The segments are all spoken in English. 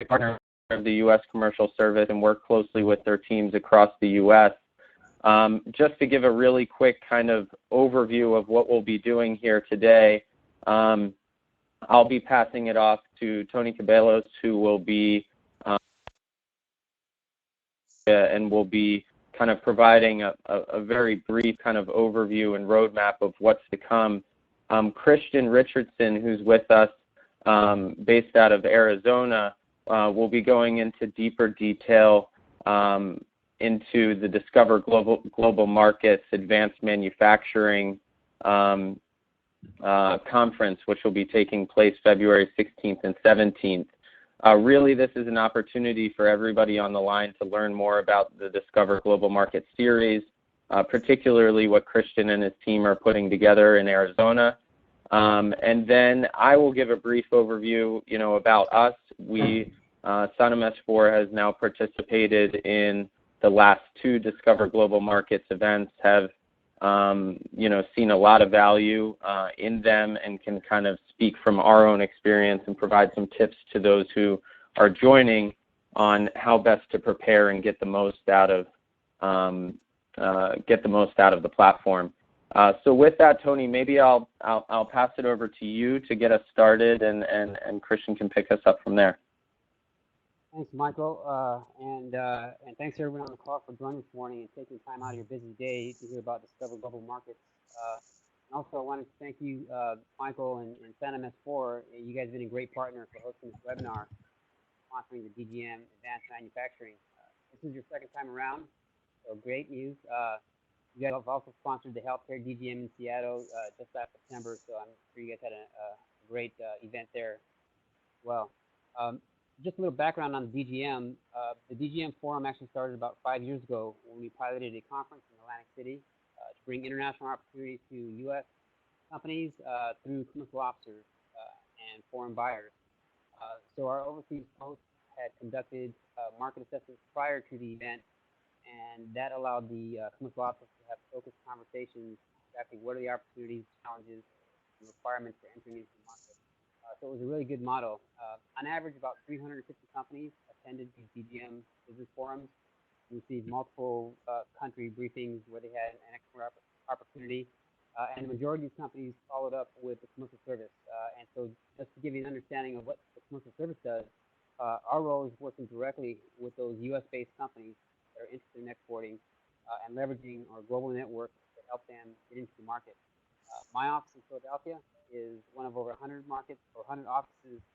partner of the U.S. Commercial Service and work closely with their teams across the U.S. Just to give a really quick kind of overview of what we'll be doing here today, I'll be passing it off to Tony Cabellos, who will be and will be kind of providing a very brief kind of overview and roadmap of what's to come. Christian Richardson, who's with us, based out of Arizona, will be going into deeper detail into the Discover Global Markets Advanced Manufacturing conference, which will be taking place February 16th and 17th. Really, this is an opportunity for everybody on the line to learn more about the Discover Global Market series, particularly what Christian and his team are putting together in Arizona. And then I will give a brief overview, about us. Sanam S4 has now participated in the last 2 Discover Global Markets events, have seen a lot of value in them, and can kind of speak from our own experience and provide some tips to those who are joining on how best to prepare and get the most out of the platform. So with that, Tony, maybe I'll pass it over to you to get us started, and Christian can pick us up from there. Thanks, Michael, and thanks everyone on the call for joining this morning and taking time out of your busy day to hear about Discover Global Markets. And also, I wanted to thank you, Michael and Sanam S4. You guys have been a great partner for hosting this webinar, sponsoring the DGM Advanced Manufacturing. This is your second time around, so great news. You guys have also sponsored the Healthcare DGM in Seattle just last September, so I'm sure you guys had a great event there as well. Just a little background on the DGM. The DGM Forum actually started about 5 years ago when we piloted a conference in Atlantic City to bring international opportunities to U.S. companies through commercial officers and foreign buyers. So our overseas hosts had conducted market assessments prior to the event, and that allowed the commercial officers to have focused conversations exactly what are the opportunities, challenges, and requirements for entering into the market. So it was a really good model. On average, about 350 companies attended these DGM business forums, received multiple country briefings where they had an expert opportunity, and the majority of these companies followed up with the commercial service. And so just to give you an understanding of what the commercial service does, our role is working directly with those U.S.-based companies that are interested in exporting and leveraging our global network to help them get into the market. My office in Philadelphia is one of over 100 markets or 100 offices in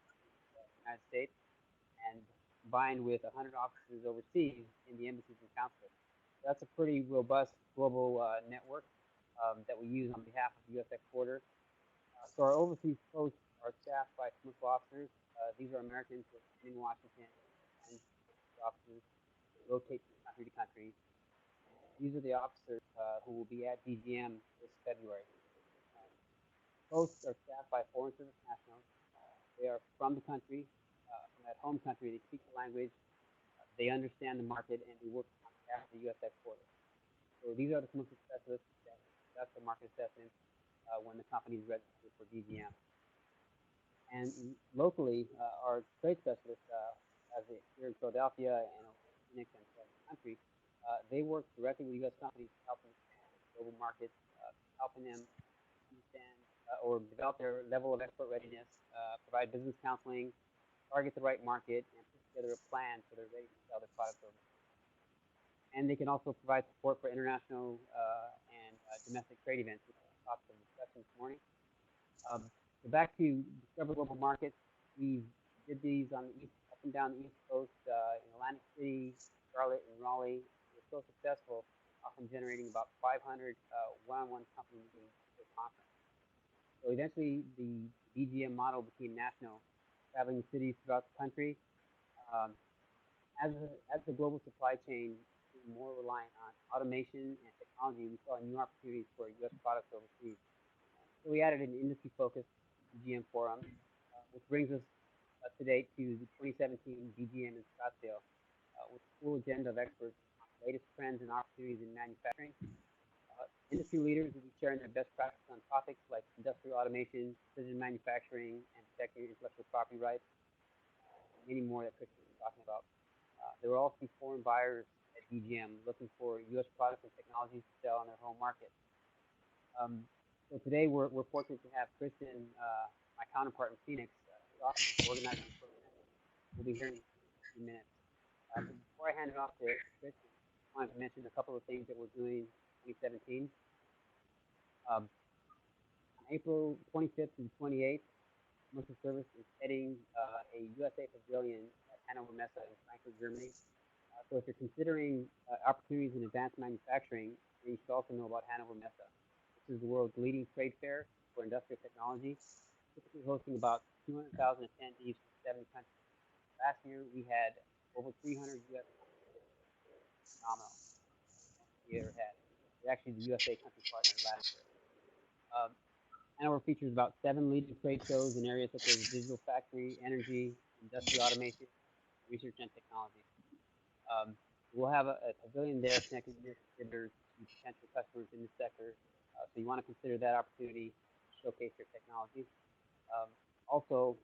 the United States, and combined with 100 offices overseas in the embassies and consulates. So that's a pretty robust global network that we use on behalf of U.S. exporters. So our overseas posts are staffed by commercial officers. These are Americans who are in Washington, and officers rotate from country to country. These are the officers who will be at DGM this February. Posts are staffed by foreign service nationals. They are from the country, from that home country. They speak the language, they understand the market, and they work on behalf of the U.S. exporter. So these are the commercial specialists that conduct the market assessment when the company is registered for DGM. And locally, our trade specialists, as here in Philadelphia and Phoenix and the country, they work directly with U.S. companies to help them understand global markets, helping them understand or develop their level of export readiness, provide business counseling, target the right market, and put together a plan so they're ready to sell their products over. And they can also provide support for international and domestic trade events, which is the topic of discussion this morning. So back to Discover Global Markets, we did these on the east, up and down the East Coast in Atlantic City, Charlotte, and Raleigh. We were so successful, often generating about 500 one-on-one company meetings per conference. So eventually, the DGM model became national, traveling cities throughout the country. As the global supply chain became more reliant on automation and technology, we saw new opportunities for U.S. products overseas. So we added an industry-focused DGM forum, which brings us up to date to the 2017 DGM in Scottsdale, with a full agenda of experts on the latest trends and opportunities in manufacturing. Industry leaders will be sharing their best practices on topics like industrial automation, precision manufacturing, and protecting intellectual property rights, and many more that Christian talking about. There will also be foreign buyers at DGM looking for U.S. products and technologies to sell on their home market. So today we're fortunate to have Kristen, my counterpart in Phoenix, organizing the program. We'll be hearing in a few minutes. But before I hand it off to Kristen, I wanted to mention a couple of things that we're doing in 2017. On April 25th and 28th, Commercial Service is heading a USA Pavilion at Hannover Messe in Frankfurt, Germany. So if you're considering opportunities in advanced manufacturing, then you should also know about Hannover Messe. This is the world's leading trade fair for industrial technology, typically hosting about 200,000 attendees from 7 countries. Last year, we had over 300 U.S. phenomenal we ever had. We're actually the USA country partner last year. Hanover features about 7 leading trade shows in areas such as digital factory, energy, industrial automation, research, and technology. We'll have a pavilion there connected to distributors and potential customers in the sector. So you want to consider that opportunity to showcase your technology. Also,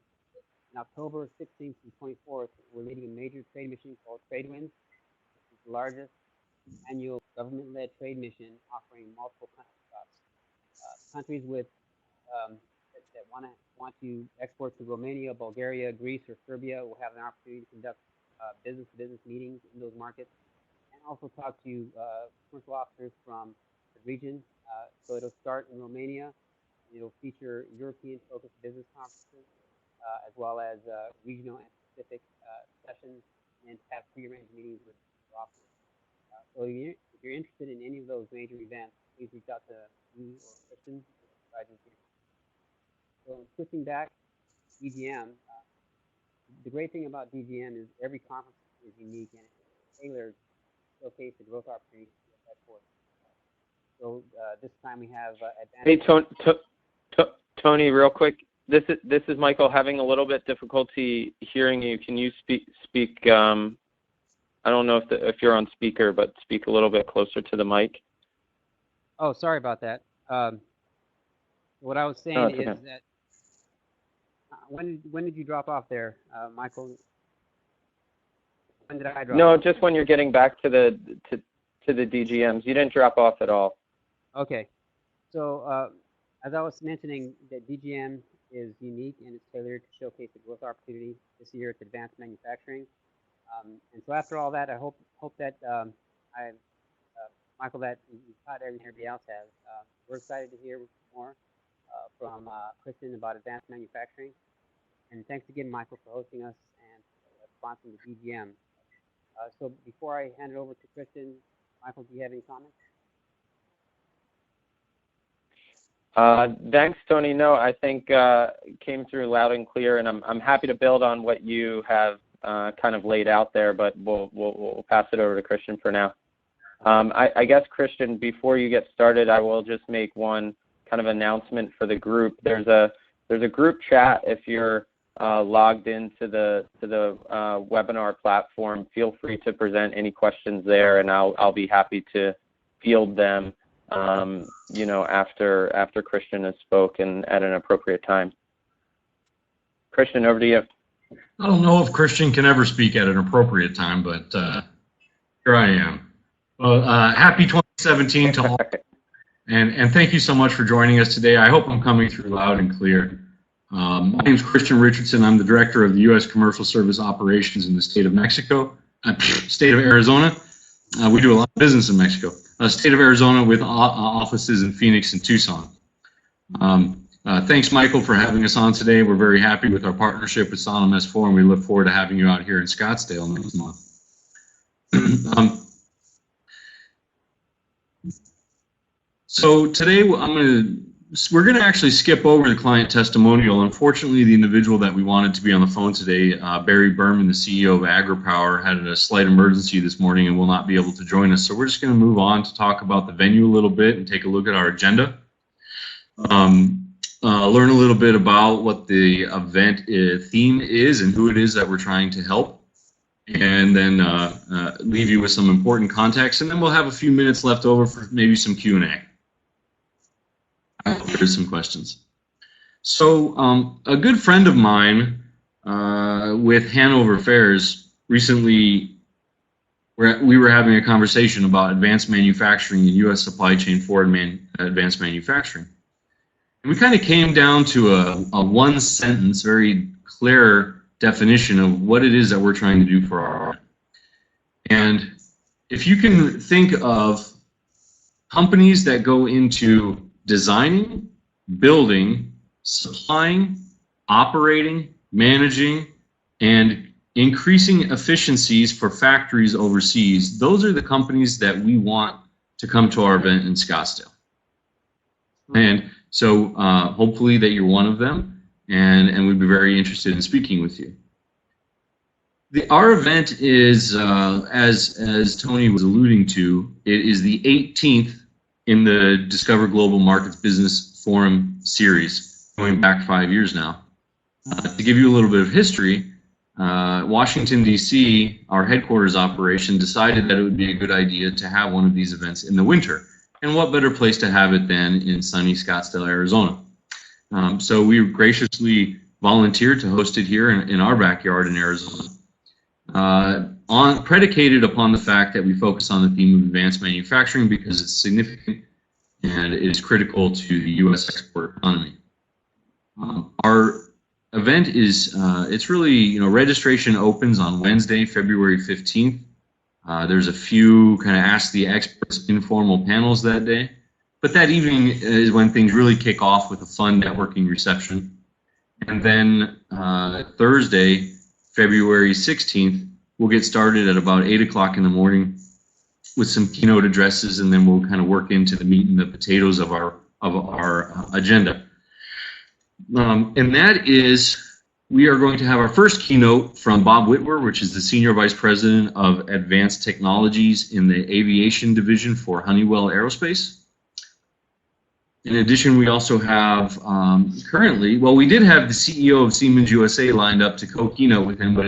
in October 16th and 24th, we're leading a major trade mission called Trade Winds. This is the largest annual government-led trade mission offering multiple country stops. Countries with that want to export to Romania, Bulgaria, Greece, or Serbia will have an opportunity to conduct business-to-business meetings in those markets, and also talk to commercial officers from the region. So it'll start in Romania. It'll feature European-focused business conferences, as well as regional and specific sessions, and have pre-arranged meetings with officers. So if you're interested in any of those major events, please reach out to me or Kristen. So switching back to DGM, the great thing about DGM is every conference is unique and it's tailored to showcase the growth opportunities at force. So this time we have Tony, real quick. This is Michael, having a little bit difficulty hearing you. Can you speak? I don't know if you're on speaker, but speak a little bit closer to the mic. Oh, sorry about that. What I was saying is that when did you drop off there, Michael? When did I drop No, off? just when you're getting back to the DGMs. You didn't drop off at all. Okay. So as I was mentioning, that DGM is unique and it's tailored to showcase the growth opportunity this year at advanced manufacturing. And so after all that, I hope that Michael, that you caught everything everybody else has. We're excited to hear more from Kristen about advanced manufacturing. And thanks again, Michael, for hosting us and sponsoring the DGM. So before I hand it over to Kristen, Michael, do you have any comments? Thanks, Tony. No, I think it came through loud and clear, and I'm happy to build on what you have kind of laid out there, but we'll pass it over to Christian for now. I guess, Christian, before you get started, I will just make one kind of announcement for the group. There's a group chat. If you're logged into the webinar platform, feel free to present any questions there, and I'll be happy to field them. After Christian has spoken at an appropriate time. Christian, over to you. I don't know if Christian can ever speak at an appropriate time, but here I am. Well, happy 2017 to all, and thank you so much for joining us today. I hope I'm coming through loud and clear. My name is Christian Richardson. I'm the director of the U.S. Commercial Service Operations in the state of Arizona. We do a lot of business in Mexico. State of Arizona with offices in Phoenix and Tucson. Thanks, Michael, for having us on today. We're very happy with our partnership with Sonam S4, and we look forward to having you out here in Scottsdale next month. So today we're going to actually skip over the client testimonial. Unfortunately, the individual that we wanted to be on the phone today, Barry Berman, the CEO of AgriPower, had a slight emergency this morning and will not be able to join us. So we're just going to move on to talk about the venue a little bit and take a look at our agenda. Learn a little bit about what the event theme is and who it is that we're trying to help. And then leave you with some important context. And then we'll have a few minutes left over for maybe some Q&A. I hope there's some questions. So a good friend of mine with Hanover Fairs recently we were having a conversation about advanced manufacturing and U.S. supply chain for advanced manufacturing. And we kind of came down to a one-sentence, very clear definition of what it is that we're trying to do for our. And if you can think of companies that go into designing, building, supplying, operating, managing, and increasing efficiencies for factories overseas, those are the companies that we want to come to our event in Scottsdale. And so hopefully that you're one of them, and we'd be very interested in speaking with you. Our event is, as Tony was alluding to, it is the 18th in the Discover Global Markets Business Forum series, going back 5 years now. To give you a little bit of history, Washington, D.C., our headquarters operation, decided that it would be a good idea to have one of these events in the winter. And what better place to have it than in sunny Scottsdale, Arizona? So we graciously volunteered to host it here in our backyard in Arizona. Predicated upon the fact that we focus on the theme of advanced manufacturing because it's significant and it is critical to the U.S. export economy. Our event is, it's really, registration opens on Wednesday, February 15th. There's a few kind of Ask the Experts informal panels that day. But that evening is when things really kick off with a fun networking reception. And then Thursday, February 16th, we'll get started at about 8 o'clock in the morning with some keynote addresses, and then we'll kind of work into the meat and the potatoes of our agenda. And that is, we are going to have our first keynote from Bob Whitwer, which is the Senior Vice President of Advanced Technologies in the Aviation Division for Honeywell Aerospace. In addition, we also have currently, well, we did have the CEO of Siemens USA lined up to co-keynote with him, but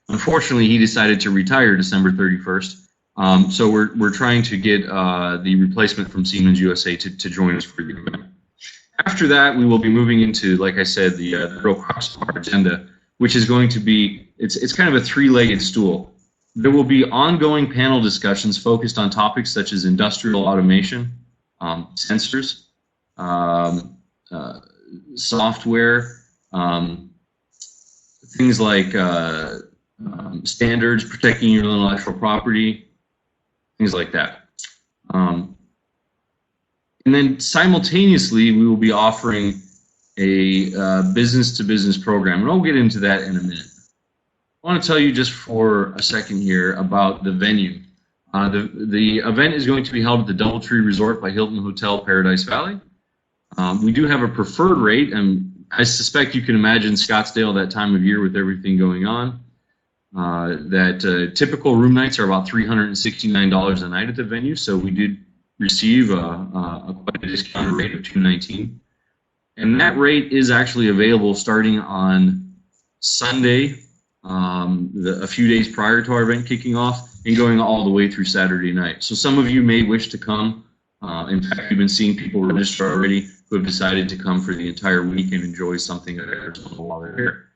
unfortunately he decided to retire December 31st. So we're trying to get the replacement from Siemens USA to join us for the event. After that, we will be moving into, like I said, the real crux of our agenda, which is going to be, it's kind of a three-legged stool. There will be ongoing panel discussions focused on topics such as industrial automation, sensors, software, things like standards, protecting your intellectual property, things like that. And then simultaneously, we will be offering a business-to-business program, and I'll get into that in a minute. I want to tell you just for a second here about the venue. The event is going to be held at the Doubletree Resort by Hilton Hotel Paradise Valley. We do have a preferred rate, and I suspect you can imagine Scottsdale that time of year with everything going on. Typical room nights are about $369 a night at the venue, so we did receive quite a discounted rate of $219. And that rate is actually available starting on Sunday, a few days prior to our event kicking off, and going all the way through Saturday night. So some of you may wish to come. In fact, we've been seeing people register already who have decided to come for the entire week and enjoy something at Arizona while they're here.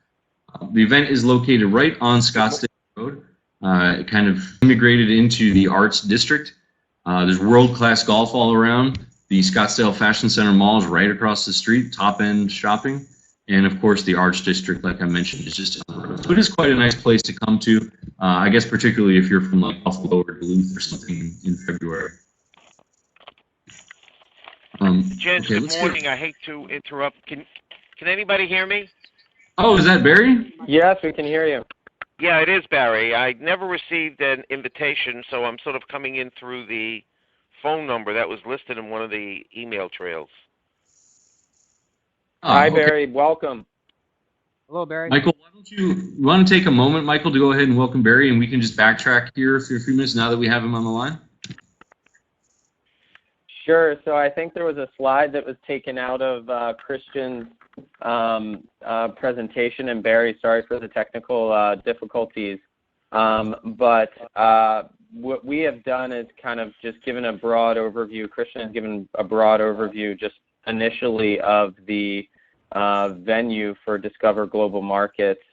The event is located right on Scottsdale Road, kind of integrated into the Arts District. There's world-class golf all around. The Scottsdale Fashion Center Mall is right across the street, top-end shopping. And, of course, the Arts District, like I mentioned, is just on the road. So it is quite a nice place to come to, I guess particularly if you're from like Buffalo or Duluth or something in February. Gents, okay, good morning. I hate to interrupt. Can anybody hear me? Oh, is that Barry? Yes, we can hear you. Yeah, it is Barry. I never received an invitation, so I'm sort of coming in through the phone number that was listed in one of the email trails. Hi, Barry. Welcome. Hello, Barry. Michael, why don't you want to take a moment, Michael, to go ahead and welcome Barry, and we can just backtrack here for a few minutes now that we have him on the line? Sure. So I think there was a slide that was taken out of Christian's presentation, and Barry, sorry for the technical difficulties. But what we have done is kind of just given a broad overview. Christian has given a broad overview just initially of the venue for Discover Global Markets.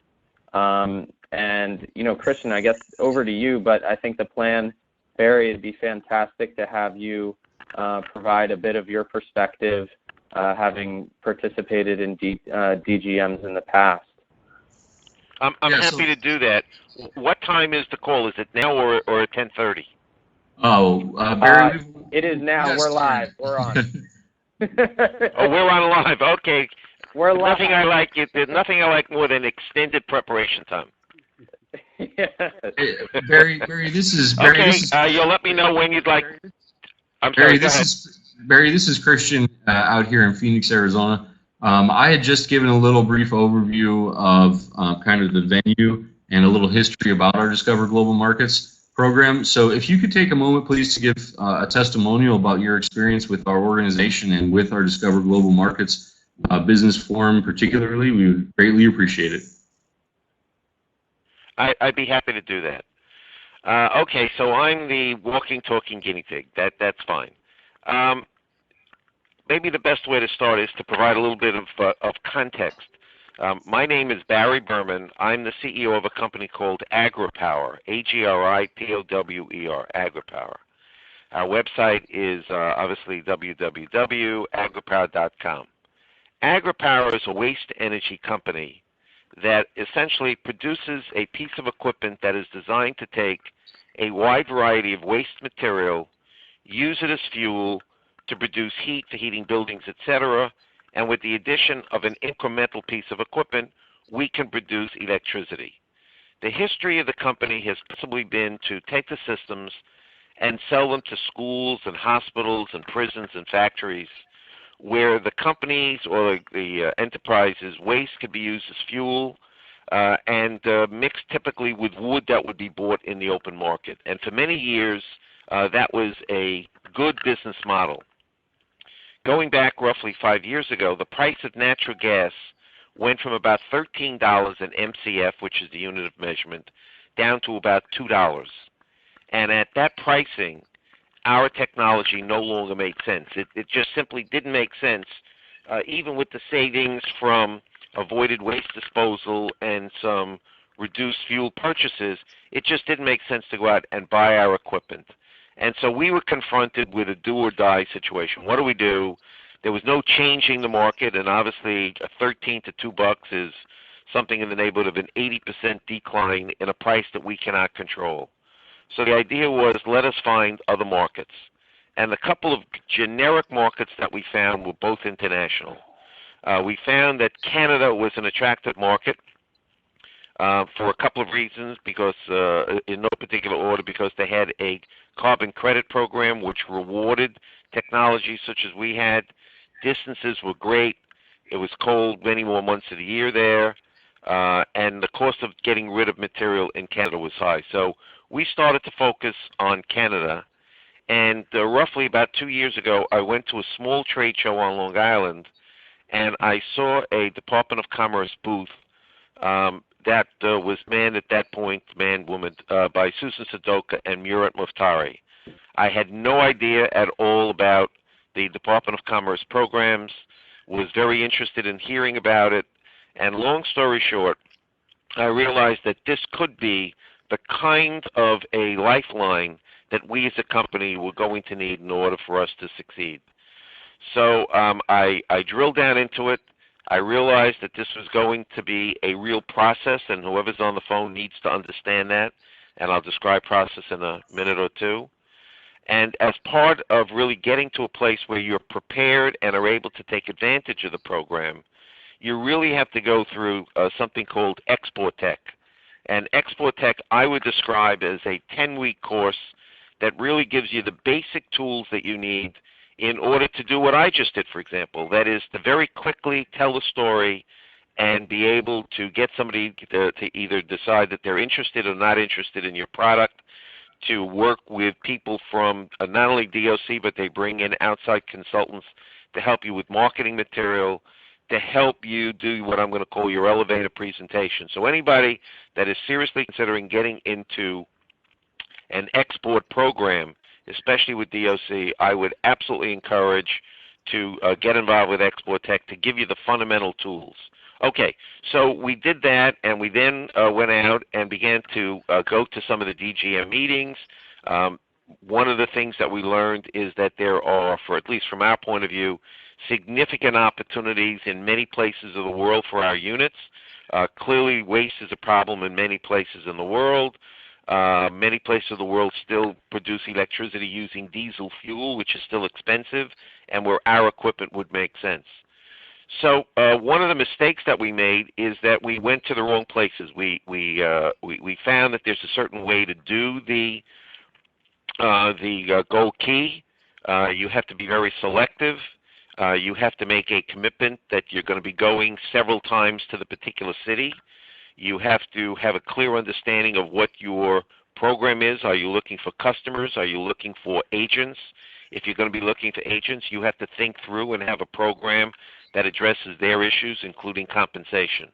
And, Christian, I guess over to you, but I think the plan, Barry, it'd be fantastic to have you provide a bit of your perspective, having participated in DGMs in the past. I'm happy to do that. What time is the call? Is it now or at 10:30? Barry, it is now. We're live. We're on. Oh, we're on live. Okay. We're live. There's nothing I like more than extended preparation time. Yes. Barry, this is Barry. Okay, you'll let me know when you'd like. I'm Barry, sorry. This is Christian out here in Phoenix, Arizona. I had just given a little brief overview of kind of the venue and a little history about our Discover Global Markets program. So if you could take a moment, please, to give a testimonial about your experience with our organization and with our Discover Global Markets business forum particularly, we would greatly appreciate it. I'd be happy to do that. Okay, so I'm the walking, talking guinea pig. That's fine. Maybe the best way to start is to provide a little bit of context. My name is Barry Berman. I'm the CEO of a company called AgriPower, AGRIPOWER, AgriPower. Our website is obviously www.agripower.com. AgriPower is a waste energy company that essentially produces a piece of equipment that is designed to take a wide variety of waste material, use it as fuel to produce heat for heating buildings, etc., and with the addition of an incremental piece of equipment, we can produce electricity. The history of the company has possibly been to take the systems and sell them to schools and hospitals and prisons and factories, where the companies or the enterprises' waste could be used as fuel and mixed typically with wood that would be bought in the open market. And for many years, that was a good business model. Going back roughly 5 years ago, the price of natural gas went from about $13 an MCF, which is the unit of measurement, down to about $2. And at that pricing, our technology no longer made sense. It just simply didn't make sense, even with the savings from avoided waste disposal and some reduced fuel purchases. It just didn't make sense to go out and buy our equipment. And so we were confronted with a do-or-die situation. What do we do? There was no changing the market, and obviously $13 to $2 is something in the neighborhood of an 80% decline in a price that we cannot control. So the idea was, let us find other markets. And the couple of generic markets that we found were both international. We found that Canada was an attractive market for a couple of reasons, because in no particular order, because they had a carbon credit program which rewarded technology such as we had. Distances were great. It was cold many more months of the year there, and the cost of getting rid of material in Canada was high. So we started to focus on Canada, and roughly about 2 years ago, I went to a small trade show on Long Island, and I saw a Department of Commerce booth that was manned at that point, woman, by Susan Sudoka and Murat Muftari. I had no idea at all about the Department of Commerce programs, was very interested in hearing about it, and long story short, I realized that this could be the kind of a lifeline that we as a company were going to need in order for us to succeed. So I drilled down into it. I realized that this was going to be a real process, and whoever's on the phone needs to understand that, and I'll describe process in a minute or two. And as part of really getting to a place where you're prepared and are able to take advantage of the program, you really have to go through something called Export Tech. And Export Tech I would describe as a 10-week course that really gives you the basic tools that you need in order to do what I just did, for example. That is to very quickly tell a story and be able to get somebody to either decide that they're interested or not interested in your product, to work with people from not only DOC, but they bring in outside consultants to help you with marketing material, to help you do what I'm going to call your elevator presentation. So anybody that is seriously considering getting into an export program, especially with DOC, I would absolutely encourage to get involved with Export Tech to give you the fundamental tools. Okay, so we did that, and we then went out and began to go to some of the DGM meetings. One of the things that we learned is that there are, for at least from our point of view, significant opportunities in many places of the world for our units. Clearly, waste is a problem in many places in the world. Many places of the world still produce electricity using diesel fuel, which is still expensive, and where our equipment would make sense. So one of the mistakes that we made is that we went to the wrong places. We found that there's a certain way to do the gold key. You have to be very selective. You have to make a commitment that you're going to be going several times to the particular city. You have to have a clear understanding of what your program is. Are you looking for customers? Are you looking for agents? If you're going to be looking for agents, you have to think through and have a program that addresses their issues, including compensation.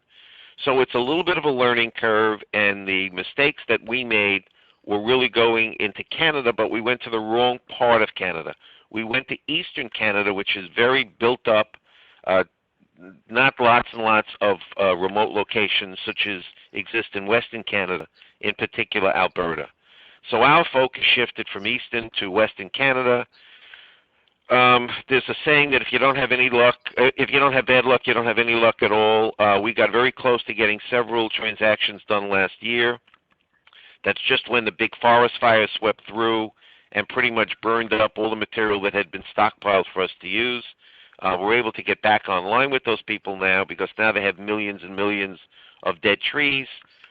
So it's a little bit of a learning curve, and the mistakes that we made were really going into Canada, but we went to the wrong part of Canada. We went to eastern Canada, which is very built up, not lots and lots of remote locations such as exist in western Canada, in particular Alberta. So our focus shifted from eastern to western Canada. There's a saying that if you don't have any luck, if you don't have bad luck, you don't have any luck at all. We got very close to getting several transactions done last year. That's just when the big forest fire swept through and pretty much burned up all the material that had been stockpiled for us to use. We're able to get back online with those people now because now they have millions and millions of dead trees,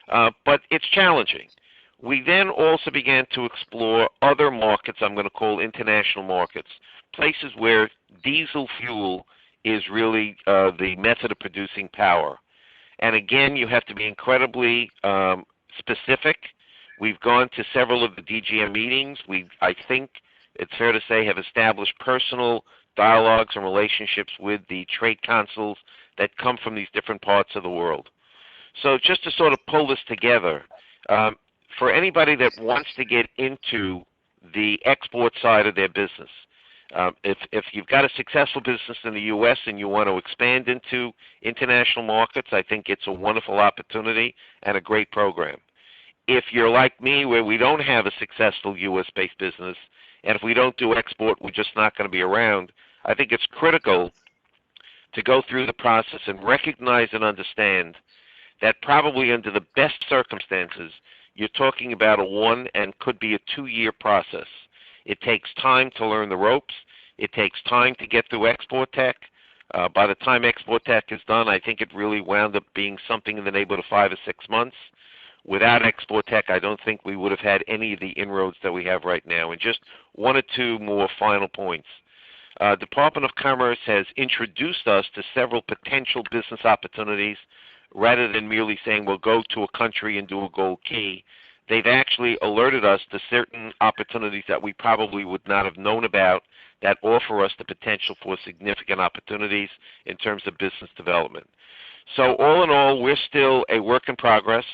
but it's challenging. We then also began to explore other markets I'm going to call international markets, places where diesel fuel is really the method of producing power. And again, you have to be incredibly specific. We've gone to several of the DGM meetings. I think it's fair to say, have established personal dialogues and relationships with the trade councils that come from these different parts of the world. So just to sort of pull this together, for anybody that wants to get into the export side of their business, if you've got a successful business in the U.S. and you want to expand into international markets, I think it's a wonderful opportunity and a great program. If you're like me, where we don't have a successful U.S.-based business, and if we don't do export, we're just not going to be around, I think it's critical to go through the process and recognize and understand that probably under the best circumstances, you're talking about a 1 and could be a 2-year process. It takes time to learn the ropes. It takes time to get through Export Tech. By the time Export Tech is done, I think it really wound up being something in the neighborhood of 5 or 6 months. Without Export Tech, I don't think we would have had any of the inroads that we have right now. And just 1 or 2 more final points. Department of Commerce has introduced us to several potential business opportunities rather than merely saying we'll go to a country and do a gold key. They've actually alerted us to certain opportunities that we probably would not have known about that offer us the potential for significant opportunities in terms of business development. So all in all, we're still a work in progress.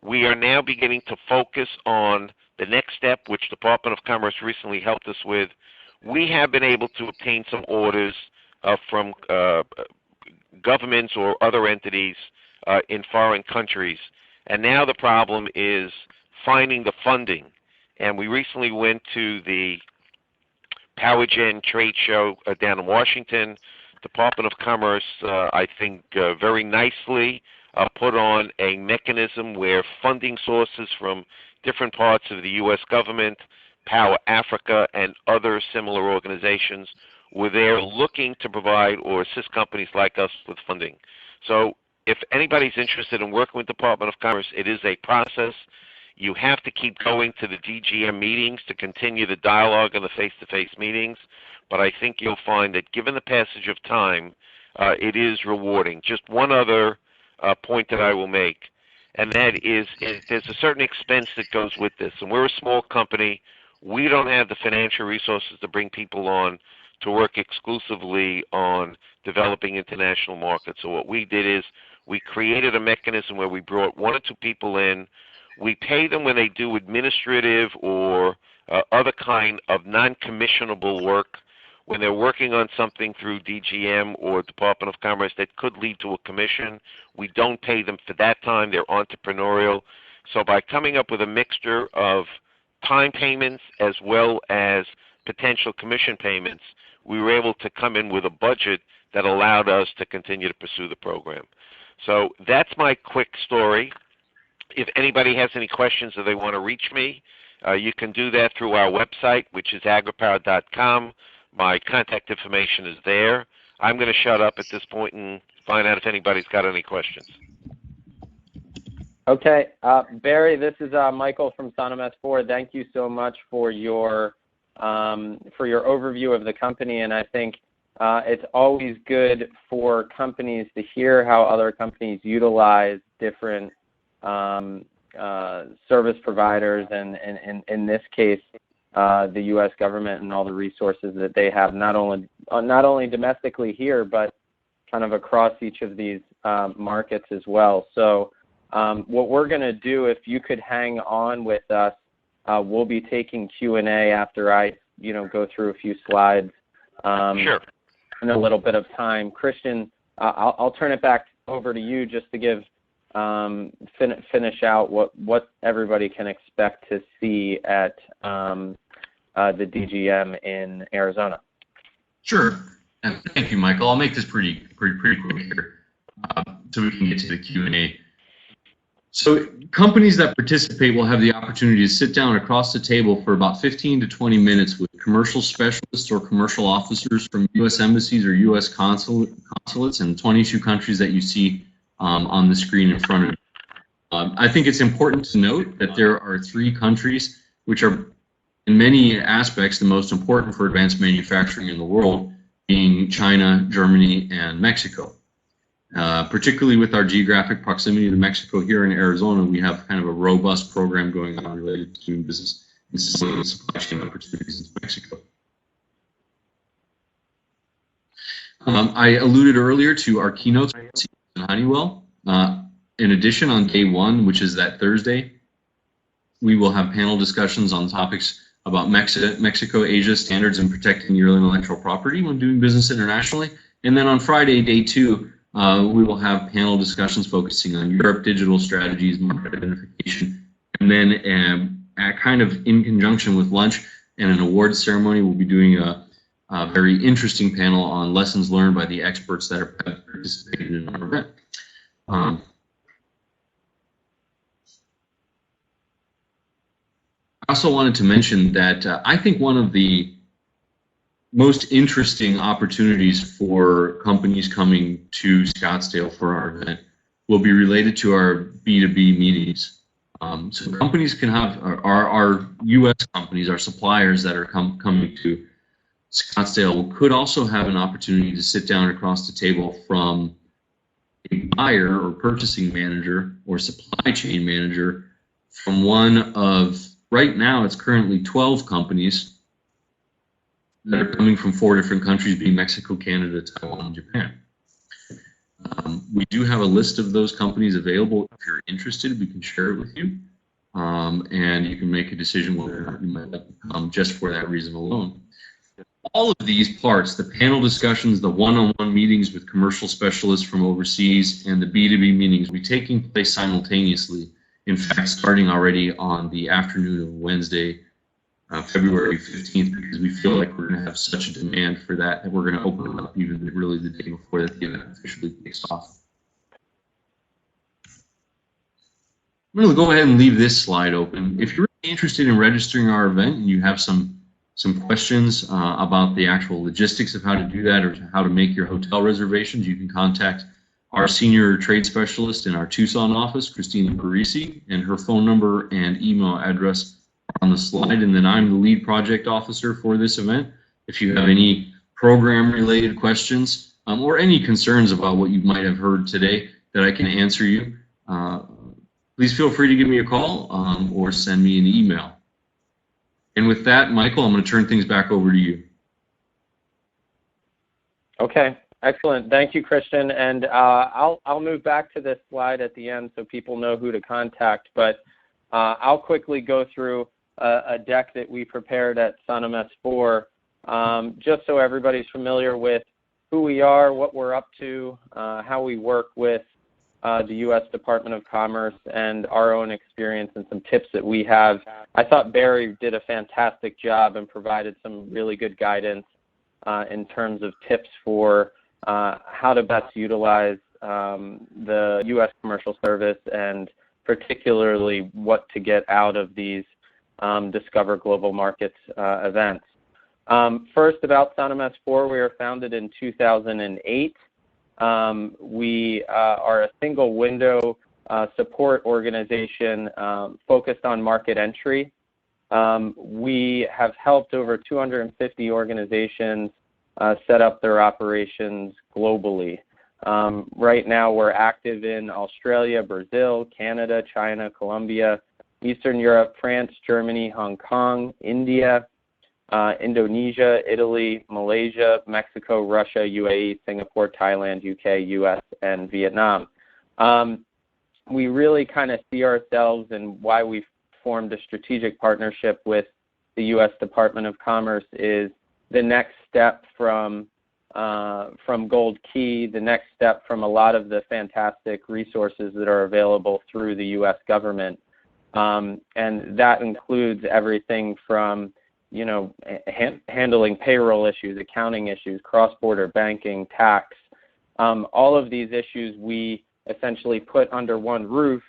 We are now beginning to focus on the next step, which Department of Commerce recently helped us with. We have been able to obtain some orders from governments or other entities in foreign countries. And now the problem is finding the funding. And we recently went to the PowerGen trade show down in Washington. Department of Commerce, I think, very nicely put on a mechanism where funding sources from different parts of the U.S. government, Power Africa, and other similar organizations were there looking to provide or assist companies like us with funding. So if anybody's interested in working with the Department of Commerce, it is a process. You have to keep going to the DGM meetings to continue the dialogue and the face-to-face meetings, but I think you'll find that given the passage of time, it is rewarding. Just one other point that I will make, and that is there's a certain expense that goes with this. And we're a small company. We don't have the financial resources to bring people on to work exclusively on developing international markets. So what we did is we created a mechanism where we brought 1 or 2 people in. We pay them when they do administrative or other kind of non-commissionable work. when they're working on something through DGM or Department of Commerce that could lead to a commission, we don't pay them for that time. They're entrepreneurial. So by coming up with a mixture of time payments as well as potential commission payments, we were able to come in with a budget that allowed us to continue to pursue the program. So that's my quick story. If anybody has any questions or they want to reach me, you can do that through our website, which is agripower.com. My contact information is there. I'm going to shut up at this point and find out if anybody's got any questions. Okay, Barry, this is Michael from Sonom S4. Thank you so much for your overview of the company, and I think it's always good for companies to hear how other companies utilize different service providers, and in this case, the U.S. government and all the resources that they have, not only domestically here, but kind of across each of these markets as well. So what we're going to do, if you could hang on with us, we'll be taking Q&A after I, go through a few slides. Sure. In a little bit of time. Christian, I'll turn it back over to you just to give finish out what everybody can expect to see at the DGM in Arizona. Sure. And thank you, Michael. I'll make this pretty quick here so we can get to the Q&A. So companies that participate will have the opportunity to sit down across the table for about 15 to 20 minutes with commercial specialists or commercial officers from U.S. embassies or U.S. consulates in 22 countries that you see on the screen in front of you. I think it's important to note that there are 3 countries which are in many aspects the most important for advanced manufacturing in the world, being China, Germany, and Mexico. Particularly with our geographic proximity to Mexico here in Arizona, we have kind of a robust program going on related to doing business and supply chain opportunities in Mexico. I alluded earlier to our keynotes in Honeywell. In addition, on day 1, which is that Thursday, we will have panel discussions on topics about Mexico, Asia standards and protecting your intellectual property when doing business internationally. And then on Friday, day 2, we will have panel discussions focusing on Europe, digital strategies, market identification, and then kind of in conjunction with lunch and an awards ceremony, we'll be doing a very interesting panel on lessons learned by the experts that are participating in our event. I also wanted to mention that I think one of the most interesting opportunities for companies coming to Scottsdale for our event will be related to our B2B meetings. So companies can have, our U.S. companies, our suppliers that are coming to Scottsdale could also have an opportunity to sit down across the table from a buyer or purchasing manager or supply chain manager from one of, right now it's currently 12 companies that are coming from 4 different countries, being Mexico, Canada, Taiwan, and Japan. We do have a list of those companies available. If you're interested, we can share it with you, and you can make a decision whether or not you might like to come just for that reason alone. All of these parts, the panel discussions, the one-on-one meetings with commercial specialists from overseas, and the B2B meetings will be taking place simultaneously. In fact, starting already on the afternoon of Wednesday, February 15th, because we feel like we're going to have such a demand for that we're going to open it up even really the day before the event officially takes off. I'm going to go ahead and leave this slide open. If you're really interested in registering our event and you have some questions about the actual logistics of how to do that or how to make your hotel reservations, you can contact our senior trade specialist in our Tucson office, Christina Parisi, and her phone number and email address on the slide. And then I'm the lead project officer for this event. If you have any program related questions or any concerns about what you might have heard today that I can answer you, please feel free to give me a call or send me an email. And with that, Michael, I'm going to turn things back over to you. Okay, excellent. Thank you, Christian. And I'll move back to this slide at the end so people know who to contact. But I'll quickly go through a deck that we prepared at Sonom S4 just so everybody's familiar with who we are, what we're up to, how we work with the U.S. Department of Commerce, and our own experience and some tips that we have. I thought Barry did a fantastic job and provided some really good guidance in terms of tips for how to best utilize the U.S. Commercial Service, and particularly what to get out of these Discover Global Markets events. First, about SunMS 4, we were founded in 2008. We are a single window support organization focused on market entry. We have helped over 250 organizations set up their operations globally. Right now we're active in Australia, Brazil, Canada, China, Colombia, Eastern Europe, France, Germany, Hong Kong, India, Indonesia, Italy, Malaysia, Mexico, Russia, UAE, Singapore, Thailand, UK, US, and Vietnam. We really kind of see ourselves, and why we've formed a strategic partnership with the U.S. Department of Commerce is the next step from Gold Key, the next step from a lot of the fantastic resources that are available through the U.S. government. And that includes everything from, you know, handling payroll issues, accounting issues, cross-border banking, tax. All of these issues we essentially put under one roof,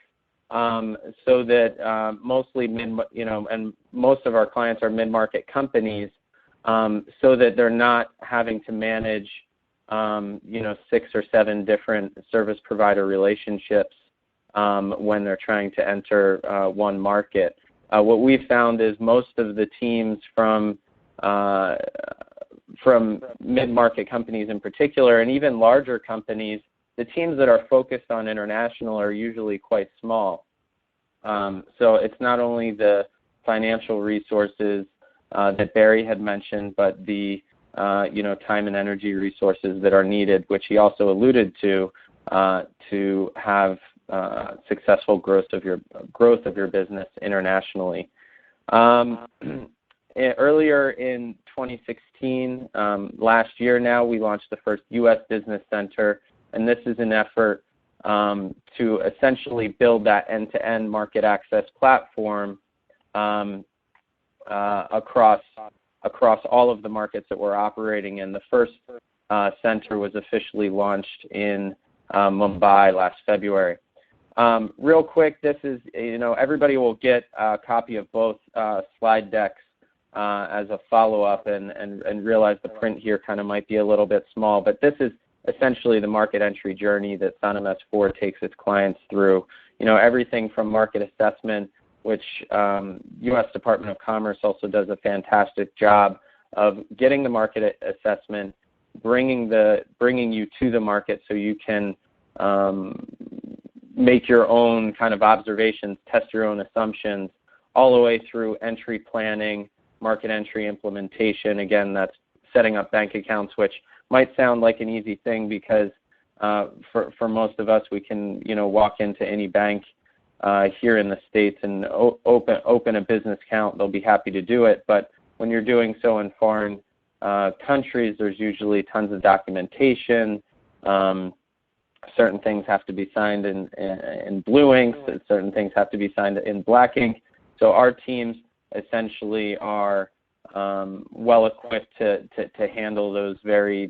so that mostly and most of our clients are mid-market companies, so that they're not having to manage 6 or 7 different service provider relationships when they're trying to enter one market. What we've found is most of the teams from mid-market companies in particular, and even larger companies, the teams that are focused on international are usually quite small. So it's not only the financial resources that Barry had mentioned, but the time and energy resources that are needed, which he also alluded to have successful growth of your business internationally. Earlier in 2016, last year now, we launched the first U.S. Business Center, and this is an effort to essentially build that end-to-end market access platform across all of the markets that we're operating in. The first center was officially launched in Mumbai last February. Real quick, this is, everybody will get a copy of both slide decks as a follow-up, and realize the print here kind of might be a little bit small, but this is essentially the market entry journey that SunMS 4 takes its clients through. Everything from market assessment, which U.S. Department of Commerce also does a fantastic job of getting the market assessment, bringing you to the market so you can make your own kind of observations, test your own assumptions, all the way through entry planning, market entry implementation. Again, that's setting up bank accounts, which might sound like an easy thing because for most of us, we can walk into any bank here in the States and open a business account. They'll be happy to do it. But when you're doing so in foreign countries, there's usually tons of documentation. Certain things have to be signed in blue ink. Certain things have to be signed in black ink. So our teams essentially are well equipped to handle those very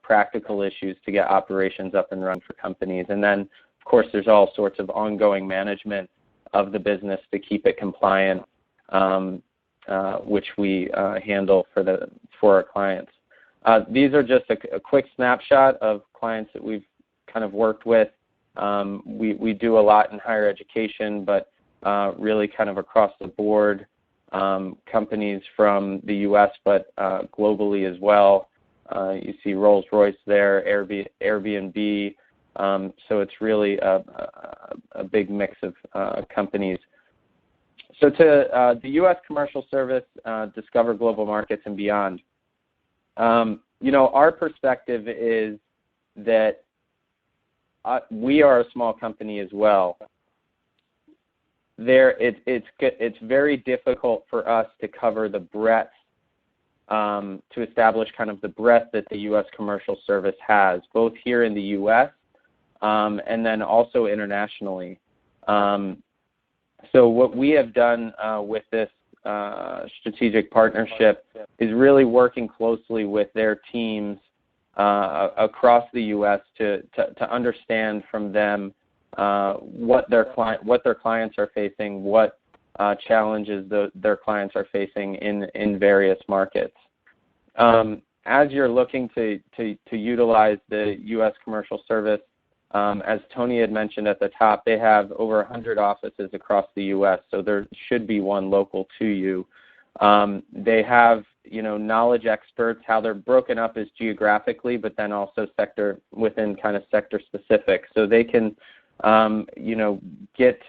practical issues to get operations up and running for companies. And then, of course, there's all sorts of ongoing management of the business to keep it compliant, which we handle for our clients. These are just a quick snapshot of clients that we've kind of worked with. We do a lot in higher education, but really kind of across the board, companies from the U.S., but globally as well. You see Rolls-Royce there, Airbnb. So it's really a big mix of companies. So to the U.S. Commercial Service, Discover Global Markets and beyond. Our perspective is that we are a small company as well. It's very difficult for us to cover the breadth to establish kind of the breadth that the U.S. Commercial Service has, both here in the U.S. And then also internationally. So what we have done with this strategic partnership is really working closely with their teams across the U.S. to understand from them what their clients are facing, what challenges their clients are facing in various markets. As you're looking to utilize the U.S. Commercial Service, as Tony had mentioned at the top, they have over 100 offices across the U.S., so there should be one local to you. They have, knowledge experts. How they're broken up is geographically, but then also sector within kind of sector specific. So they can, get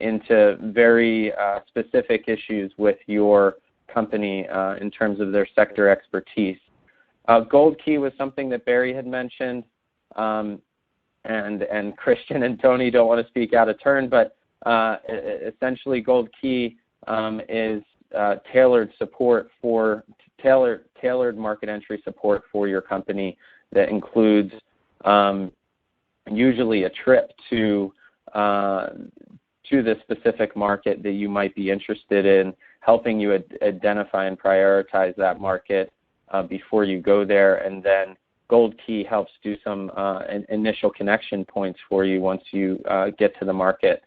into very specific issues with your company in terms of their sector expertise. Gold Key was something that Barry had mentioned. And Christian and Tony don't want to speak out of turn, but essentially Gold Key is tailored market entry support for your company that includes usually a trip to the specific market that you might be interested in, helping you identify and prioritize that market before you go there, and then Gold Key helps do some initial connection points for you once you get to the market.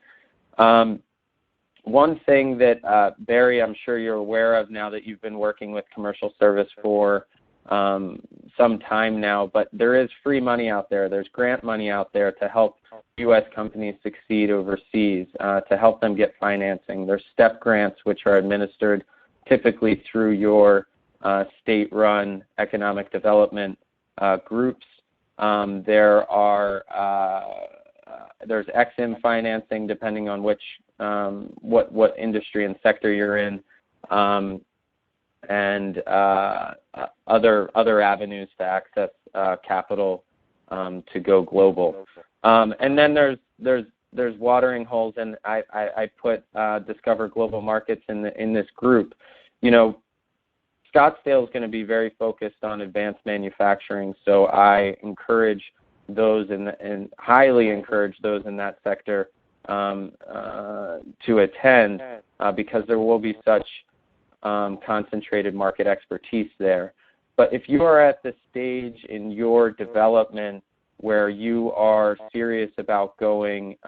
One thing that, Barry, I'm sure you're aware of now that you've been working with Commercial Service for some time now, but there is free money out there. There's grant money out there to help U.S. companies succeed overseas, to help them get financing. There's STEP grants, which are administered typically through your state-run economic development groups. There's EXIM financing depending on which what industry and sector you're in, and other avenues to access capital to go global. And then there's watering holes, and I put Discover Global Markets in this group. Scottsdale is going to be very focused on advanced manufacturing, so I encourage those and highly encourage those in that sector to attend because there will be such concentrated market expertise there. But if you are at the stage in your development where you are serious about going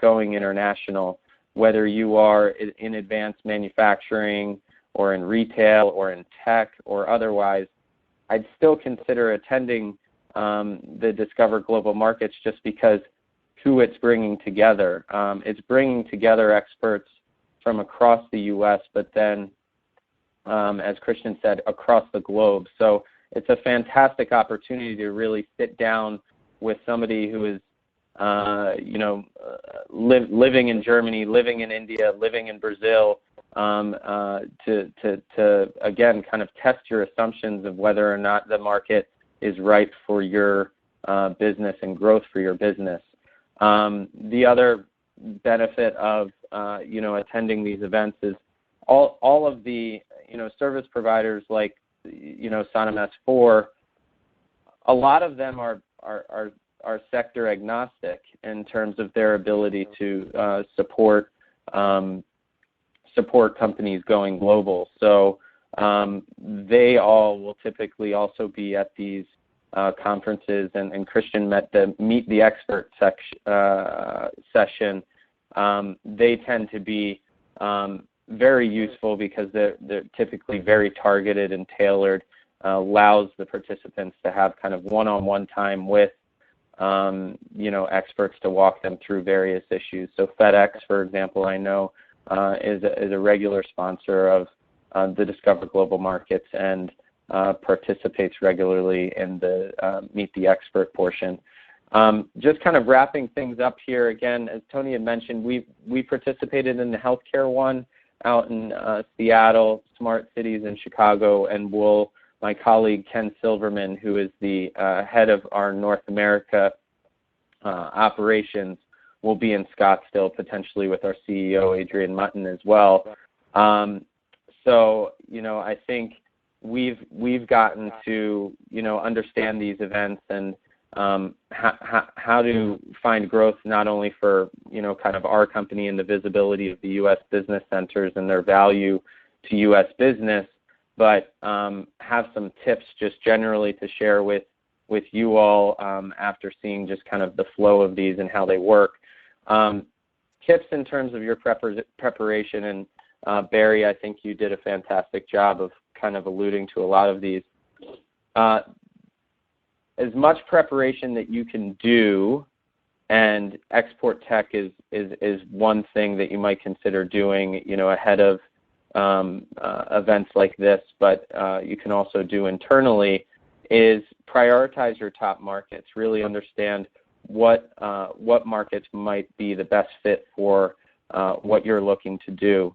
international, whether you are in advanced manufacturing or in retail or in tech or otherwise, I'd still consider attending the Discover Global Markets just because who it's bringing together. It's bringing together experts from across the U.S., but then, as Christian said, across the globe. So it's a fantastic opportunity to really sit down with somebody who is, living in Germany, living in India, living in Brazil, to again kind of test your assumptions of whether or not the market is right for your business and growth for your business. The other benefit of attending these events is all of the service providers like Sonim S4. A lot of them are sector agnostic in terms of their ability to support companies going global. So they all will typically also be at these conferences, and Christian met the Meet the Expert session. They tend to be very useful because they're typically very targeted and tailored, allows the participants to have kind of one-on-one time with experts to walk them through various issues. So FedEx, for example, I know is a regular sponsor of the Discover Global Markets and participates regularly in the Meet the Expert portion. Just kind of wrapping things up here, again, as Tony had mentioned, we participated in the healthcare one out in Seattle, Smart Cities in Chicago, and my colleague Ken Silverman, who is the head of our North America operations, will be in Scottsdale potentially with our CEO, Adrian Mutton, as well. So, I think we've gotten to, understand these events and how to find growth not only for, kind of our company and the visibility of the U.S. business centers and their value to U.S. business, but have some tips just generally to share with you all after seeing just kind of the flow of these and how they work. Tips in terms of your preparation, and Barry, I think you did a fantastic job of kind of alluding to a lot of these. As much preparation that you can do, and Export Tech is one thing that you might consider doing, ahead of events like this, but you can also do internally, is prioritize your top markets. Really understand what markets might be the best fit for what you're looking to do.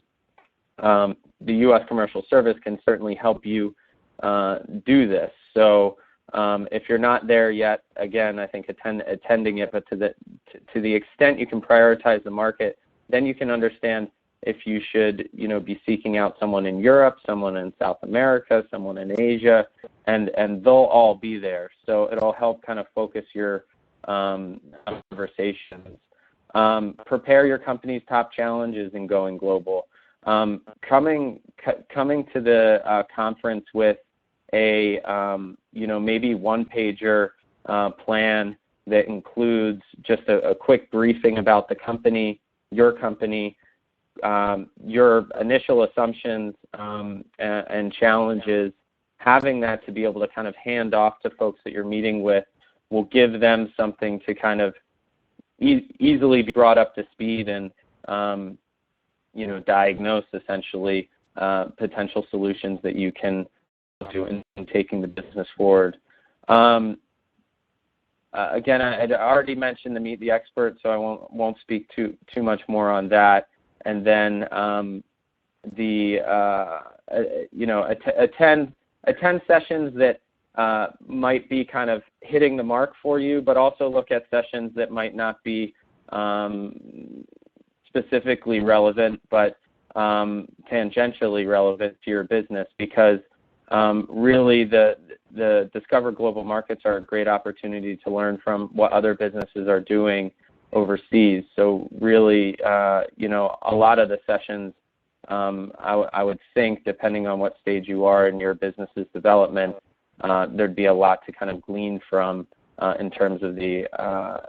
The U.S. Commercial Service can certainly help you do this. So if you're not there yet, again, I think attending it, but to the extent you can prioritize the market, then you can understand if you should, be seeking out someone in Europe, someone in South America, someone in Asia, and they'll all be there. So it'll help kind of focus your conversations. Prepare your company's top challenges in going global. Coming to the conference with a maybe one-pager plan that includes just a quick briefing about the company, your initial assumptions and challenges, having that to be able to kind of hand off to folks that you're meeting with will give them something to kind of easily be brought up to speed and diagnose essentially potential solutions that you can do in taking the business forward. Again, I already mentioned the Meet the Expert, so I won't speak too much more on that. And then attend sessions that might be kind of hitting the mark for you, but also look at sessions that might not be specifically relevant, but tangentially relevant to your business, because really the Discover Global Markets are a great opportunity to learn from what other businesses are doing overseas. So really, a lot of the sessions, I would think, depending on what stage you are in your business's development, there'd be a lot to kind of glean from in terms of the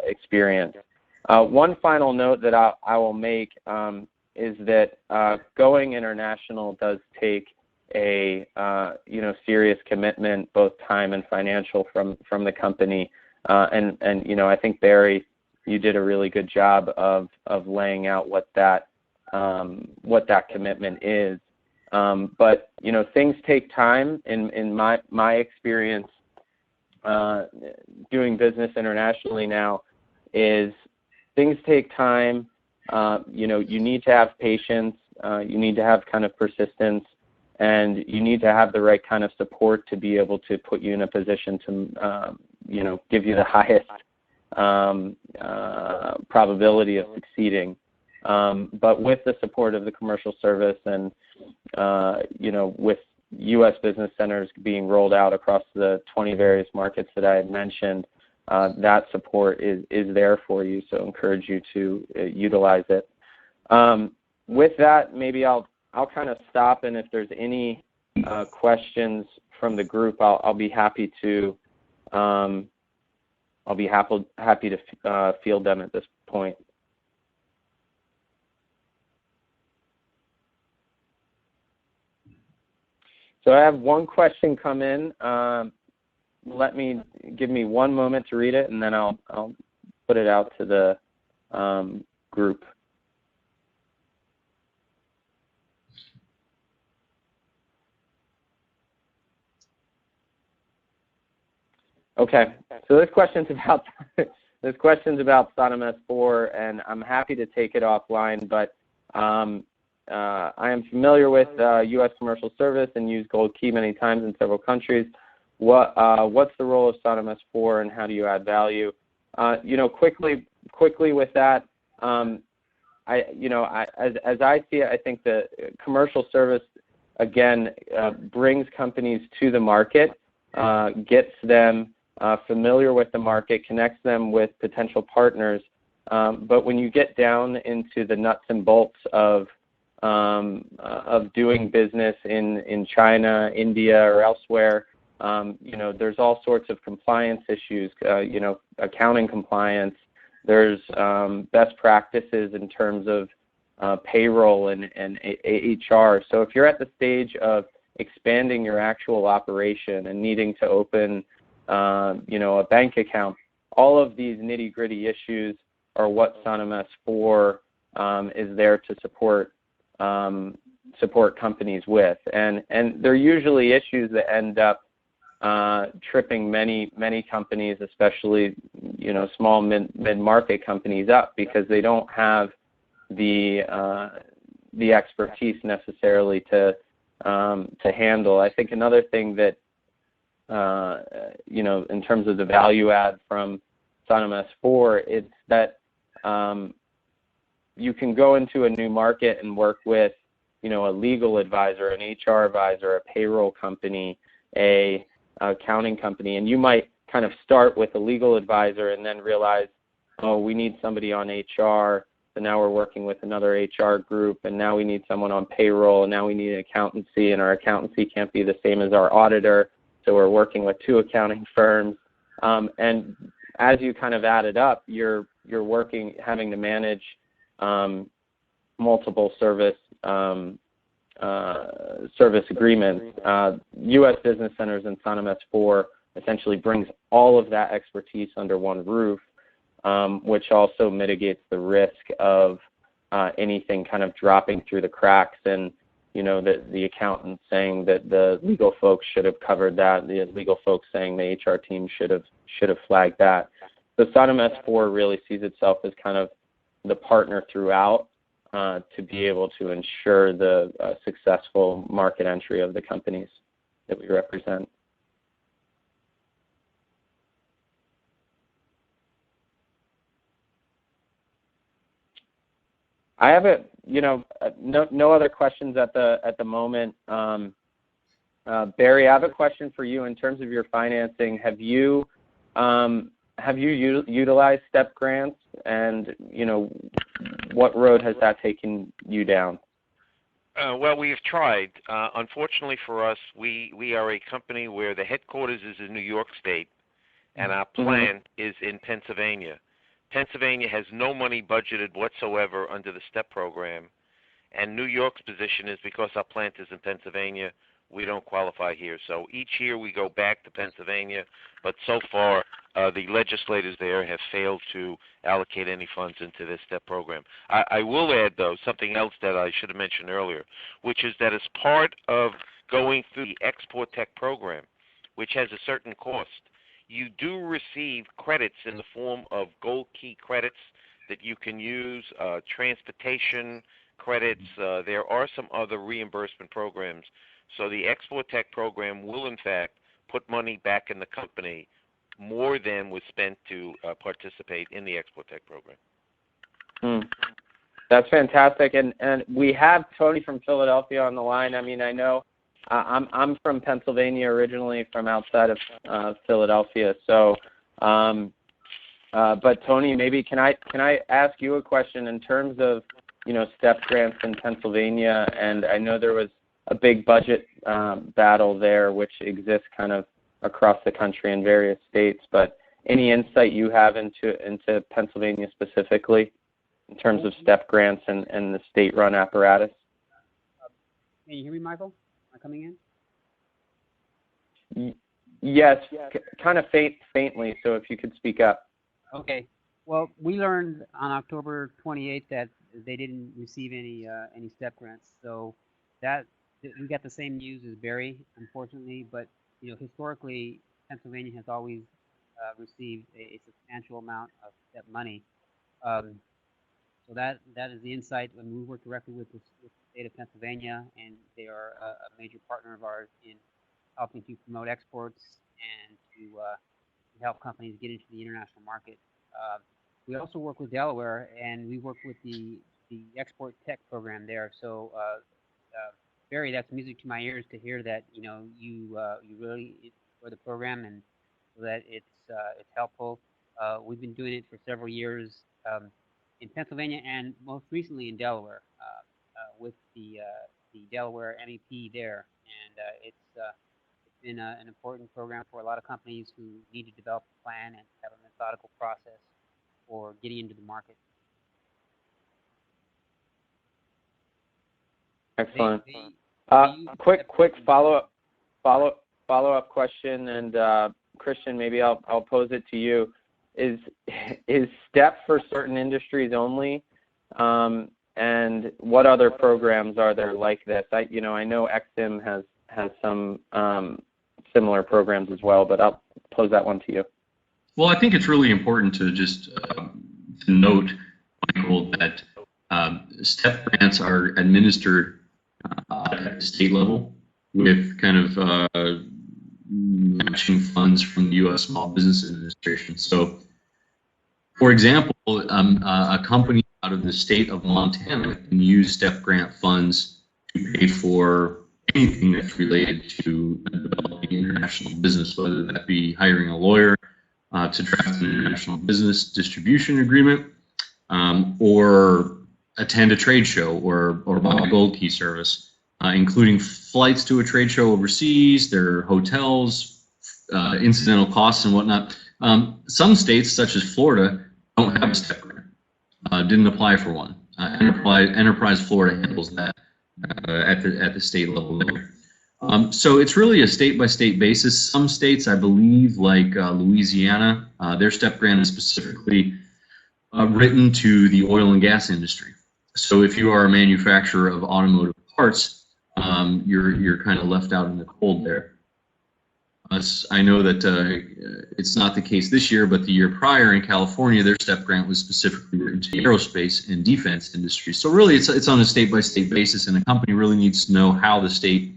experience. One final note that I will make is that going international does take a serious commitment, both time and financial, from the company. And I think, Barry, you did a really good job of laying out what that commitment is. But things take time. In my experience doing business internationally now, is things take time. You need to have patience. You need to have kind of persistence, and you need to have the right kind of support to be able to put you in a position to give you the highest probability of succeeding. But with the support of the commercial service and, with U.S. business centers being rolled out across the 20 various markets that I had mentioned, that support is there for you, so encourage you to utilize it. With that, maybe I'll kind of stop, and if there's any questions from the group, I'll be happy to field them at this point. So I have one question come in. Give me one moment to read it, and then I'll put it out to the group. Okay, so this question's about SOTM S4, and I'm happy to take it offline, but I am familiar with U.S. Commercial Service and use Gold Key many times in several countries. What's the role of SOTM S4, and how do you add value? Quickly with that, as I see it, I think the commercial service again, brings companies to the market, gets them familiar with the market, connects them with potential partners. But when you get down into the nuts and bolts of doing business in China, India, or elsewhere, there's all sorts of compliance issues, accounting compliance. There's best practices in terms of payroll and HR. So if you're at the stage of expanding your actual operation and needing to open, a bank account, all of these nitty-gritty issues are what SONIM S4 is there to support companies with, and they're usually issues that end up tripping many companies, especially small mid-market companies, up because they don't have the expertise necessarily to handle. I think another thing that in terms of the value add from SONIM S4, it's that you can go into a new market and work with a legal advisor, an HR advisor, a payroll company, a accounting company, and you might kind of start with a legal advisor and then realize, oh, we need somebody on HR, so now we're working with another HR group, and now we need someone on payroll, and now we need an accountancy, and our accountancy can't be the same as our auditor, so we're working with 2 accounting firms. And as you kind of add it up, you're having to manage multiple service agreements. U.S. Business Centers and SONIM S4 essentially brings all of that expertise under one roof, which also mitigates the risk of anything kind of dropping through the cracks, and the accountant saying that the legal folks should have covered that, the legal folks saying the HR team should have flagged that. So SONIM S4 really sees itself as kind of the partner throughout to be able to ensure the successful market entry of the companies that we represent. I have no other questions at the moment. Barry, I have a question for you in terms of your financing. Have you utilized STEP grants, and what road has that taken you down? Well, we've tried. Unfortunately for us, we are a company where the headquarters is in New York State, and our plant is in Pennsylvania. Pennsylvania has no money budgeted whatsoever under the STEP program, and New York's position is because our plant is in Pennsylvania, we don't qualify here. So each year we go back to Pennsylvania, but so far the legislators there have failed to allocate any funds into this STEP program. I will add, though, something else that I should have mentioned earlier, which is that as part of going through the Export Tech program, which has a certain cost, you do receive credits in the form of gold key credits that you can use, transportation credits. There are some other reimbursement programs. So the Export Tech program will, in fact, put money back in the company more than was spent to participate in the Export Tech program. That's fantastic. And we have Tony from Philadelphia on the line. I mean, I know I'm from Pennsylvania originally, from outside of Philadelphia. So, but Tony, maybe can I ask you a question in terms of STEP grants in Pennsylvania? And I know there was a big budget battle there, which exists kind of across the country in various states. But any insight you have into Pennsylvania specifically in terms of STEP grants and the state-run apparatus? Can you hear me, Michael? Am I coming in? Yes, kind of faintly, so if you could speak up. Okay. Well, we learned on October 28th that they didn't receive any STEP grants. So that we got the same news as Barry, unfortunately. But historically, Pennsylvania has always received a substantial amount of STEP money. So that is the insight. When we work directly with the state of Pennsylvania, and they are a major partner of ours in helping to promote exports and to help companies get into the international market. We also work with Delaware, and we work with the Export Tech program there. So Barry, that's music to my ears to hear that you really enjoy the program and that it's helpful. We've been doing it for several years in Pennsylvania and most recently in Delaware with the Delaware MEP there, and it's been an important program for a lot of companies who need to develop a plan and have a methodical process for getting into the market. Excellent. Quick follow-up question, and Christian, maybe I'll pose it to you. Is STEP for certain industries only? And what other programs are there like this? I know EXIM has some similar programs as well, but I'll pose that one to you. Well, I think it's really important to just to note, Michael, that STEP grants are administered at the state level with kind of matching funds from the U.S. Small Business Administration. So, for example, a company out of the state of Montana can use STEP grant funds to pay for anything that's related to developing international business, whether that be hiring a lawyer to draft an international business distribution agreement, or attend a trade show, or buy a gold key service, including flights to a trade show overseas, their hotels, incidental costs and whatnot. Some states, such as Florida, don't have a STEP grant. Didn't apply for one. Enterprise Florida handles that at the state level. So it's really a state-by-state basis. Some states, I believe, like Louisiana, their STEP grant is specifically written to the oil and gas industry. So if you are a manufacturer of automotive parts, you're kind of left out in the cold there. I know that it's not the case this year, but the year prior in California, their STEP grant was specifically written to aerospace and defense industry. So really, it's on a state-by-state basis, and the company really needs to know how the state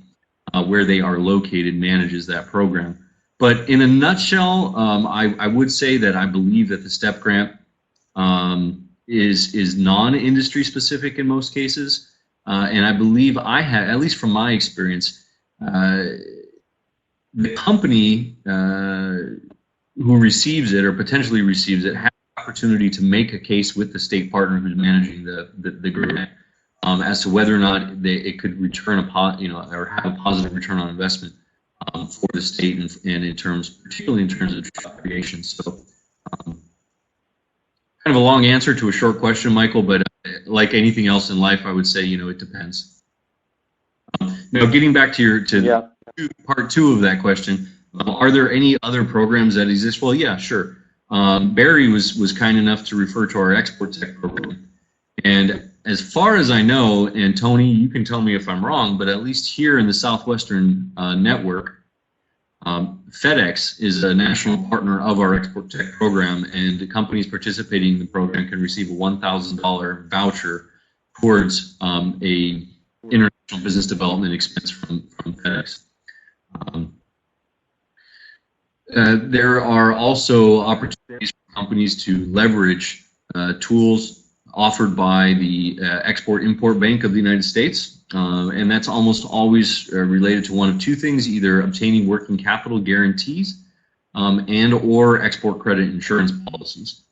where they are located manages that program. But in a nutshell, I would say that I believe that the STEP grant is non-industry specific in most cases, and I believe at least from my experience, the company who receives it or potentially receives it has the opportunity to make a case with the state partner who's managing the grant as to whether or not it could return or have a positive return on investment for the state and particularly in terms of job creation. So kind of a long answer to a short question, Michael, but like anything else in life, I would say, it depends. Now, getting back to part two of that question, are there any other programs that exist? Well, yeah, sure. Barry was kind enough to refer to our Export Tech program. And as far as I know, and Tony, you can tell me if I'm wrong, but at least here in the Southwestern network, FedEx is a national partner of our Export Tech program, and the companies participating in the program can receive a $1,000 voucher towards a international business development expense from FedEx. There are also opportunities for companies to leverage tools offered by the Export-Import Bank of the United States, and that's almost always related to one of two things: either obtaining working capital guarantees and or export credit insurance policies.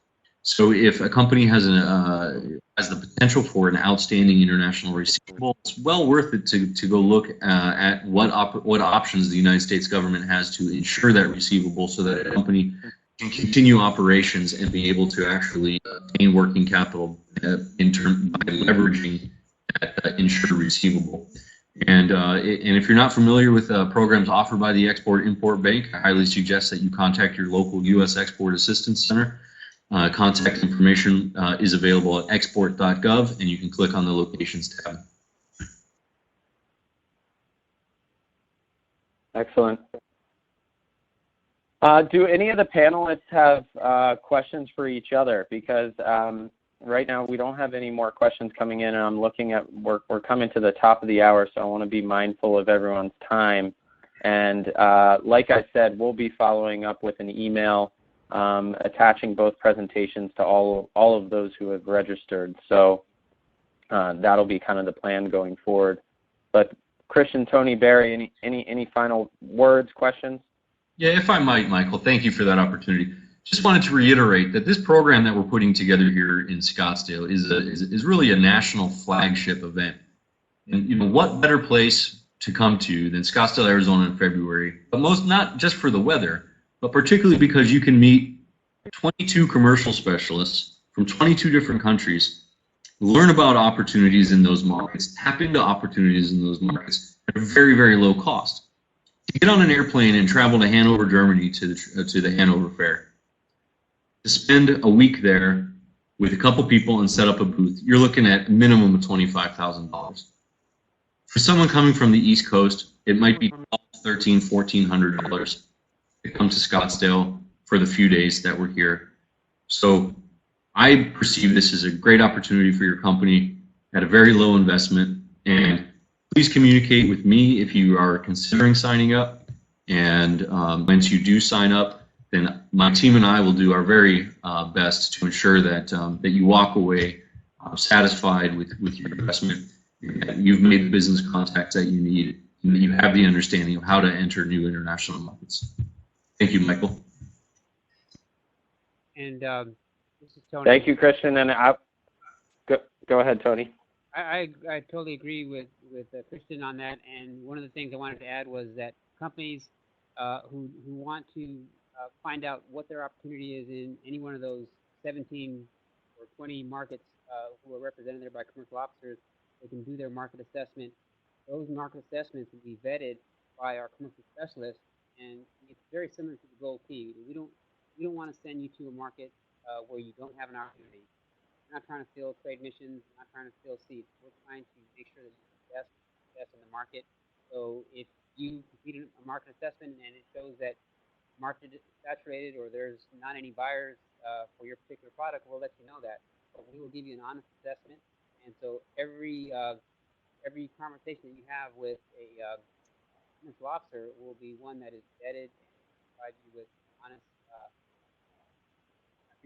So if a company has the potential for an outstanding international receivable, it's well worth it to go look at what options the United States government has to insure that receivable, so that a company can continue operations and be able to actually obtain working capital by leveraging that insured receivable. And if you're not familiar with programs offered by the Export-Import Bank, I highly suggest that you contact your local U.S. Export Assistance Center. Contact information is available at export.gov, and you can click on the Locations tab. Excellent. Do any of the panelists have questions for each other? Because right now we don't have any more questions coming in, and I'm looking at, we're coming to the top of the hour, so I want to be mindful of everyone's time. And like I said, we'll be following up with an email attaching both presentations to all of those who have registered. So that'll be kind of the plan going forward. But Christian, Tony, Barry, any final words, questions? Yeah, if I might, Michael, thank you for that opportunity. Just wanted to reiterate that this program that we're putting together here in Scottsdale is really a national flagship event. And what better place to come to than Scottsdale, Arizona in February? But not just for the weather, but particularly because you can meet 22 commercial specialists from 22 different countries, learn about opportunities in those markets, tap into opportunities in those markets at a very, very low cost. To get on an airplane and travel to Hanover, Germany to the Hanover Fair, to spend a week there with a couple people and set up a booth, you're looking at a minimum of $25,000. For someone coming from the East Coast, it might be $1,300, $1,400 to come to Scottsdale for the few days that we're here. So I perceive this as a great opportunity for your company at a very low investment, and please communicate with me if you are considering signing up. And once you do sign up, then my team and I will do our very best to ensure that that you walk away satisfied with your investment, that you've made the business contacts that you need, and that you have the understanding of how to enter new international markets. Thank you, Michael. And this is Tony. Thank you, Christian. And go ahead, Tony. I totally agree with Christian on that. And one of the things I wanted to add was that companies who want to find out what their opportunity is in any one of those 17 or 20 markets who are represented there by commercial officers, they can do their market assessment. Those market assessments will be vetted by our commercial specialists, and it's very similar to the Gold Key. We don't want to send you to a market where you don't have an opportunity. We're not trying to fill trade missions. We're not trying to fill seats. We're trying to make sure that you're the best in the market. So if you complete a market assessment and it shows that the market is saturated or there's not any buyers for your particular product, we'll let you know that. But we will give you an honest assessment. And so every conversation that you have with a commercial officer will be one that is vetted and provide you with honest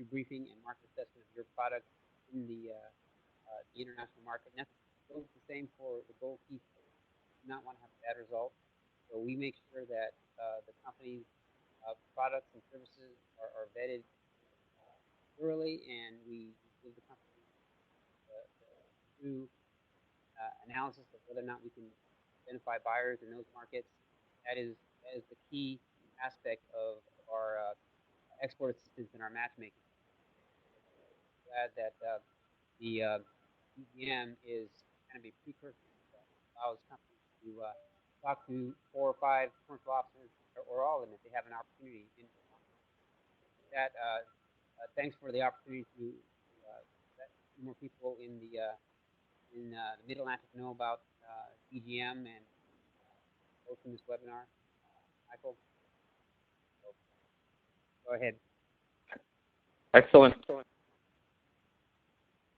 briefing and market assessment of your product in the international market. And that goes the same for the Gold Key. We do not want to have bad results. So we make sure that the company's products and services are vetted thoroughly, and we give the company the true analysis of whether or not we can identify buyers in those markets. That is the key aspect of our export assistance and our matchmaking. Glad that the EGM is kind of a precursor that allows companies to talk to 4 or 5 commercial officers, or all of them if they have an opportunity. And that thanks for the opportunity to let more people in the Mid-Atlantic know about EGM and hosting this webinar. Michael, go ahead. Excellent.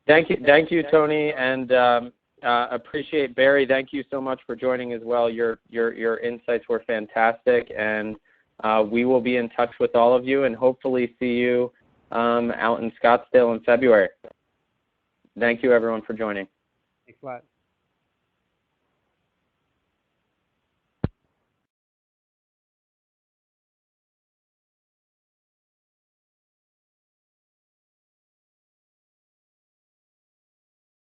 Thank you, Tony, and appreciate Barry. Thank you so much for joining as well. Your insights were fantastic, and we will be in touch with all of you and hopefully see you out in Scottsdale in February. Thank you, everyone, for joining. Thanks a lot.